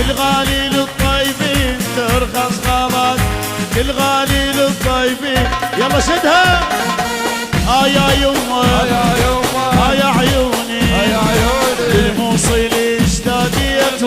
الغالي للطيبين ترخص غابات، الغالي للطيبين. يلا شدها يا يمه يا عيوني، الموصل اشتاقيت